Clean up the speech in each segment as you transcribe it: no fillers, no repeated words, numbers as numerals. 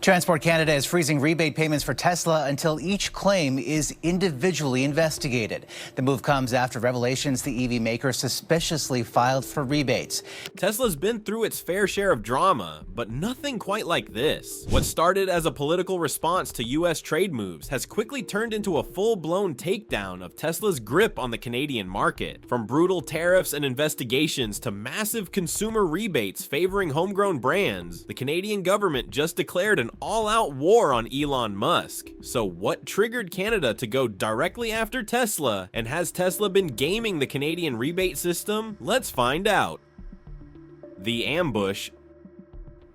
Transport Canada is freezing rebate payments for Tesla until each claim is individually investigated. The move comes after revelations the EV maker suspiciously filed for rebates. Tesla's been through its fair share of drama, but nothing quite like this. What started as a political response to US trade moves has quickly turned into a full-blown takedown of Tesla's grip on the Canadian market. From brutal tariffs and investigations to massive consumer rebates favoring homegrown brands, the Canadian government just declared an all-out war on Elon Musk. So what triggered Canada to go directly after Tesla, and has Tesla been gaming the Canadian rebate system? Let's find out. The ambush.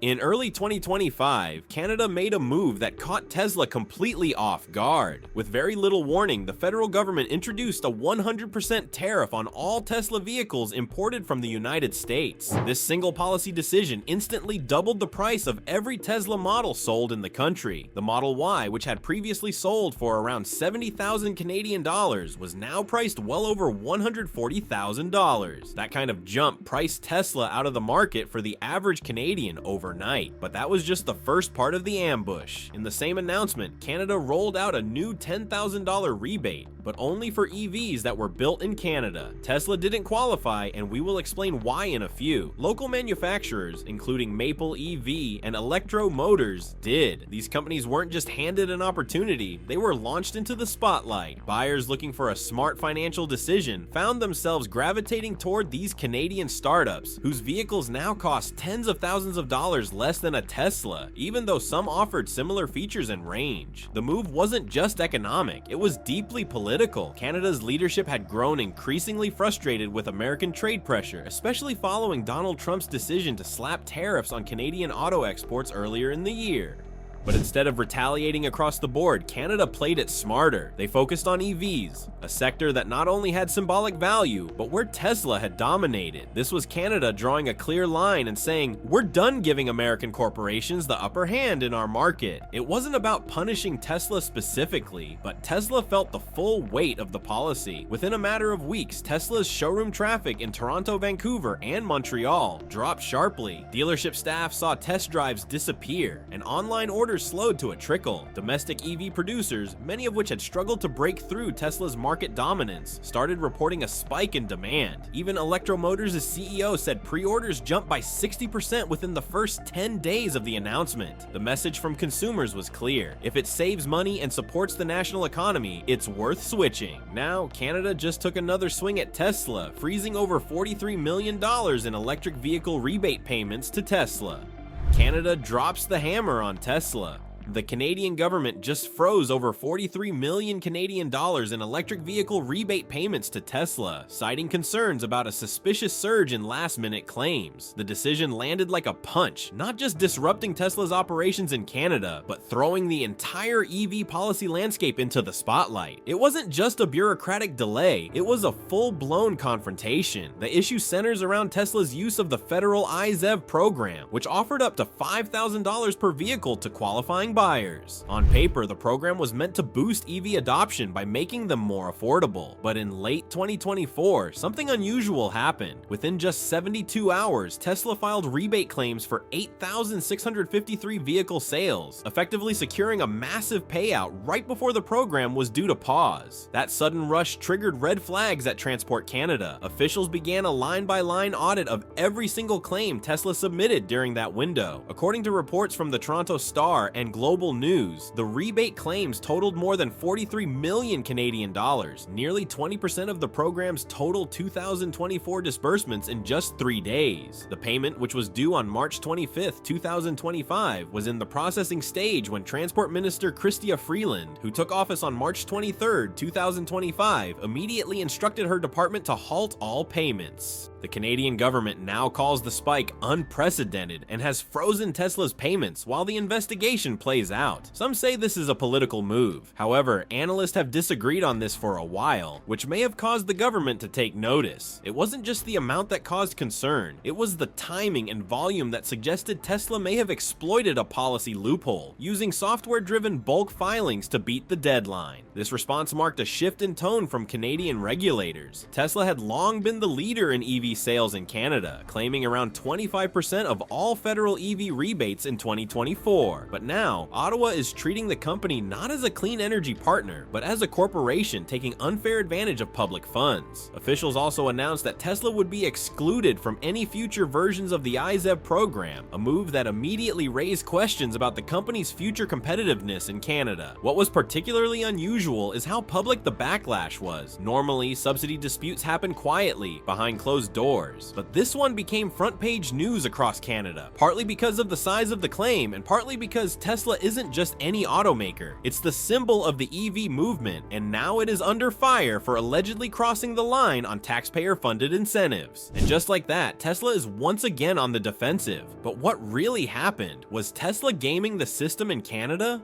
In early 2025, Canada made a move that caught Tesla completely off guard. With very little warning, the federal government introduced a 100% tariff on all Tesla vehicles imported from the United States. This single policy decision instantly doubled the price of every Tesla model sold in the country. The Model Y, which had previously sold for around 70,000 Canadian dollars, was now priced well over $140,000. That kind of jump priced Tesla out of the market for the average Canadian overnight. But that was just the first part of the ambush. In the same announcement, Canada rolled out a new $10,000 rebate, but only for EVs that were built in Canada. Tesla didn't qualify, and we will explain why in a few. Local manufacturers, including Maple EV and Electro Motors, did. These companies weren't just handed an opportunity, they were launched into the spotlight. Buyers looking for a smart financial decision found themselves gravitating toward these Canadian startups, whose vehicles now cost tens of thousands of dollars less than a Tesla, even though some offered similar features and range. The move wasn't just economic, it was deeply political. Canada's leadership had grown increasingly frustrated with American trade pressure, especially following Donald Trump's decision to slap tariffs on Canadian auto exports earlier in the year. But instead of retaliating across the board, Canada played it smarter. They focused on EVs, a sector that not only had symbolic value, but where Tesla had dominated. This was Canada drawing a clear line and saying, we're done giving American corporations the upper hand in our market. It wasn't about punishing Tesla specifically, but Tesla felt the full weight of the policy. Within a matter of weeks, Tesla's showroom traffic in Toronto, Vancouver, and Montreal dropped sharply. Dealership staff saw test drives disappear, and online orders slowed to a trickle. Domestic EV producers, many of which had struggled to break through Tesla's market dominance, started reporting a spike in demand. Even Electro Motors' CEO said pre-orders jumped by 60% within the first 10 days of the announcement. The message from consumers was clear. If it saves money and supports the national economy, it's worth switching. Now, Canada just took another swing at Tesla, freezing over $43 million in electric vehicle rebate payments to Tesla. Canada drops the hammer on Tesla. The Canadian government just froze over 43 million Canadian dollars in electric vehicle rebate payments to Tesla, citing concerns about a suspicious surge in last-minute claims. The decision landed like a punch, not just disrupting Tesla's operations in Canada, but throwing the entire EV policy landscape into the spotlight. It wasn't just a bureaucratic delay, it was a full-blown confrontation. The issue centers around Tesla's use of the federal IZEV program, which offered up to $5,000 per vehicle to qualifying buyers. On paper, the program was meant to boost EV adoption by making them more affordable. But in late 2024, something unusual happened. Within just 72 hours, Tesla filed rebate claims for 8,653 vehicle sales, effectively securing a massive payout right before the program was due to pause. That sudden rush triggered red flags at Transport Canada. Officials began a line-by-line audit of every single claim Tesla submitted during that window. According to reports from the Toronto Star and Global News, the rebate claims totaled more than 43 million Canadian dollars, nearly 20% of the program's total 2024 disbursements in just 3 days. The payment, which was due on March 25, 2025, was in the processing stage when Transport Minister Chrystia Freeland, who took office on March 23, 2025, immediately instructed her department to halt all payments. The Canadian government now calls the spike unprecedented and has frozen Tesla's payments while the investigation plays out. Some say this is a political move. However, analysts have disagreed on this for a while, which may have caused the government to take notice. It wasn't just the amount that caused concern, it was the timing and volume that suggested Tesla may have exploited a policy loophole, using software-driven bulk filings to beat the deadline. This response marked a shift in tone from Canadian regulators. Tesla had long been the leader in EV EV sales in Canada, claiming around 25% of all federal EV rebates in 2024. But now, Ottawa is treating the company not as a clean energy partner, but as a corporation taking unfair advantage of public funds. Officials also announced that Tesla would be excluded from any future versions of the IZEV program, a move that immediately raised questions about the company's future competitiveness in Canada. What was particularly unusual is how public the backlash was. Normally, subsidy disputes happen quietly, behind closed doors, but this one became front-page news across Canada, partly because of the size of the claim and partly because Tesla isn't just any automaker. It's the symbol of the EV movement, and now it is under fire for allegedly crossing the line on taxpayer-funded incentives. And just like that, Tesla is once again on the defensive. But what really happened? Was Tesla gaming the system in Canada?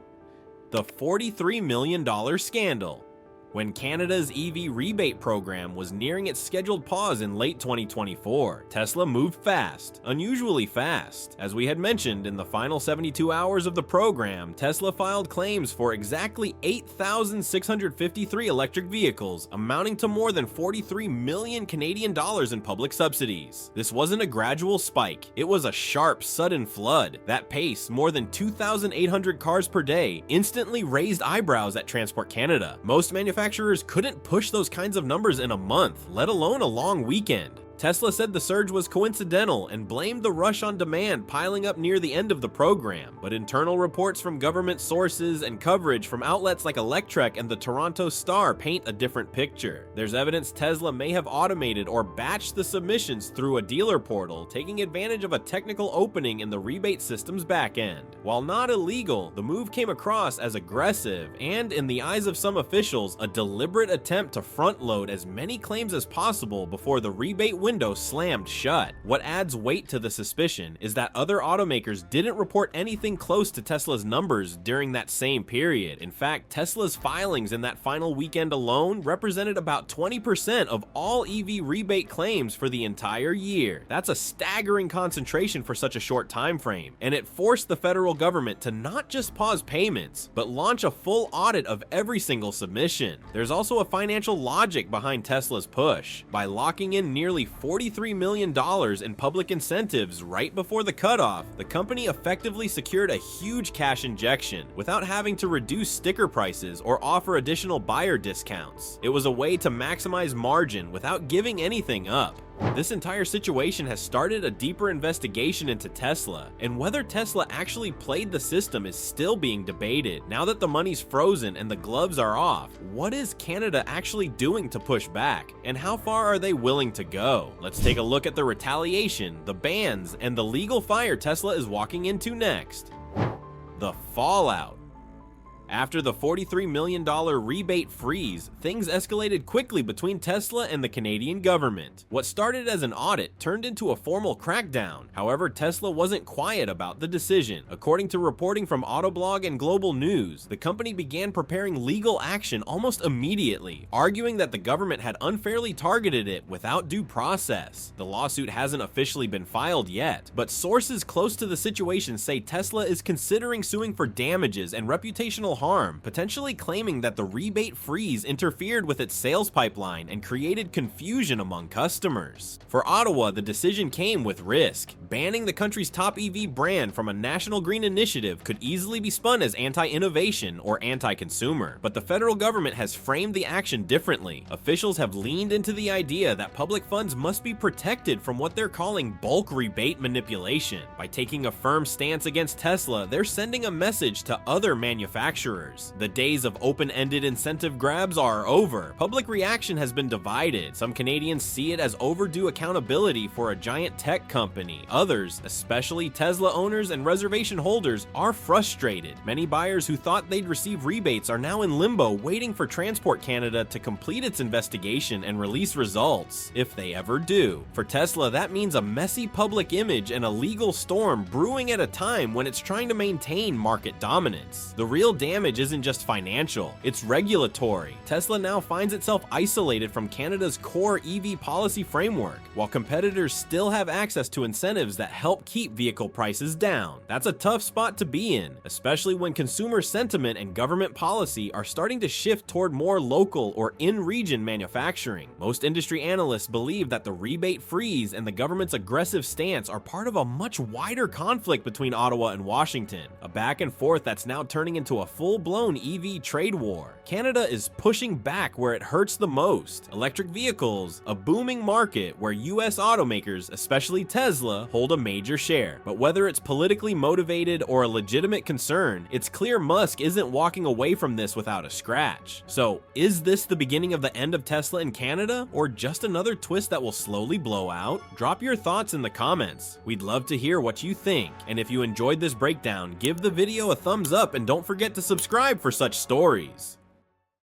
The $43 million scandal. When Canada's EV rebate program was nearing its scheduled pause in late 2024, Tesla moved fast, unusually fast. As we had mentioned, in the final 72 hours of the program, Tesla filed claims for exactly 8,653 electric vehicles, amounting to more than 43 million Canadian dollars in public subsidies. This wasn't a gradual spike, it was a sharp, sudden flood. That pace, more than 2,800 cars per day, instantly raised eyebrows at Transport Canada. Most manufacturers couldn't push those kinds of numbers in a month, let alone a long weekend. Tesla said the surge was coincidental and blamed the rush on demand piling up near the end of the program, but internal reports from government sources and coverage from outlets like Electrek and the Toronto Star paint a different picture. There's evidence Tesla may have automated or batched the submissions through a dealer portal, taking advantage of a technical opening in the rebate system's backend. While not illegal, the move came across as aggressive and, in the eyes of some officials, a deliberate attempt to front-load as many claims as possible before the rebate window slammed shut. What adds weight to the suspicion is that other automakers didn't report anything close to Tesla's numbers during that same period. In fact, Tesla's filings in that final weekend alone represented about 20% of all EV rebate claims for the entire year. That's a staggering concentration for such a short time frame, and it forced the federal government to not just pause payments, but launch a full audit of every single submission. There's also a financial logic behind Tesla's push. By locking in nearly $43 million in public incentives right before the cutoff, the company effectively secured a huge cash injection without having to reduce sticker prices or offer additional buyer discounts. It was a way to maximize margin without giving anything up. This entire situation has started a deeper investigation into Tesla, and whether Tesla actually played the system is still being debated. Now that the money's frozen and the gloves are off, what is Canada actually doing to push back, and how far are they willing to go? Let's take a look at the retaliation, the bans, and the legal fire Tesla is walking into next. The fallout. After the $43 million rebate freeze, things escalated quickly between Tesla and the Canadian government. What started as an audit turned into a formal crackdown. However, Tesla wasn't quiet about the decision. According to reporting from Autoblog and Global News, the company began preparing legal action almost immediately, arguing that the government had unfairly targeted it without due process. The lawsuit hasn't officially been filed yet, but sources close to the situation say Tesla is considering suing for damages and reputational harm, potentially claiming that the rebate freeze interfered with its sales pipeline and created confusion among customers. For Ottawa, the decision came with risk. Banning the country's top EV brand from a national green initiative could easily be spun as anti-innovation or anti-consumer, but the federal government has framed the action differently. Officials have leaned into the idea that public funds must be protected from what they're calling bulk rebate manipulation. By taking a firm stance against Tesla, they're sending a message to other manufacturers. The days of open-ended incentive grabs are over. Public reaction has been divided. Some Canadians see it as overdue accountability for a giant tech company. Others, especially Tesla owners and reservation holders, are frustrated. Many buyers who thought they'd receive rebates are now in limbo, waiting for Transport Canada to complete its investigation and release results, if they ever do. For Tesla, that means a messy public image and a legal storm brewing at a time when it's trying to maintain market dominance. The real damage damage isn't just financial, it's regulatory. Tesla now finds itself isolated from Canada's core EV policy framework, while competitors still have access to incentives that help keep vehicle prices down. That's a tough spot to be in, especially when consumer sentiment and government policy are starting to shift toward more local or in-region manufacturing. Most industry analysts believe that the rebate freeze and the government's aggressive stance are part of a much wider conflict between Ottawa and Washington, a back and forth that's now turning into a full-blown EV trade war. Canada is pushing back where it hurts the most: electric vehicles, a booming market where US automakers, especially Tesla, hold a major share. But whether it's politically motivated or a legitimate concern, it's clear Musk isn't walking away from this without a scratch. So, is this the beginning of the end of Tesla in Canada, or just another twist that will slowly blow out? Drop your thoughts in the comments. We'd love to hear what you think, and if you enjoyed this breakdown, give the video a thumbs up and don't forget to subscribe for such stories.